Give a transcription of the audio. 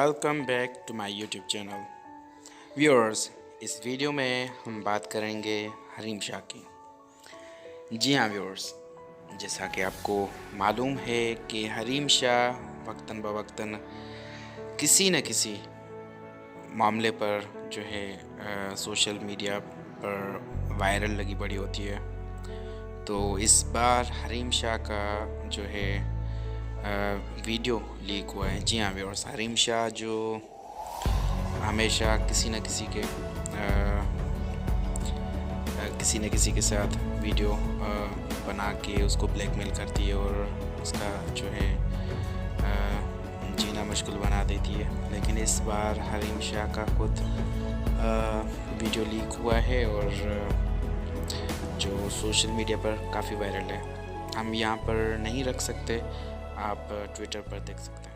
Welcome back to my YouTube channel viewers. इस video में हम बात करेंगे हरीम शाह की। जी हाँ व्यूअर्स, जैसा कि आपको मालूम है कि हरीम शाह वक्तन बवक्तन किसी न किसी मामले पर जो है सोशल मीडिया पर वायरल लगी पड़ी होती है। तो इस बार हरीम शाह का जो है वीडियो लीक हुआ है। जी हाँ व्यूअर्स, हरीम शाह जो हमेशा किसी न किसी के साथ वीडियो बना के उसको ब्लैकमेल करती है और उसका जो है जीना मुश्किल बना देती है। लेकिन इस बार हरीम शाह का खुद वीडियो लीक हुआ है और जो सोशल मीडिया पर काफ़ी वायरल है। हम यहाँ पर नहीं रख सकते, आप ट्विटर पर देख सकते हैं।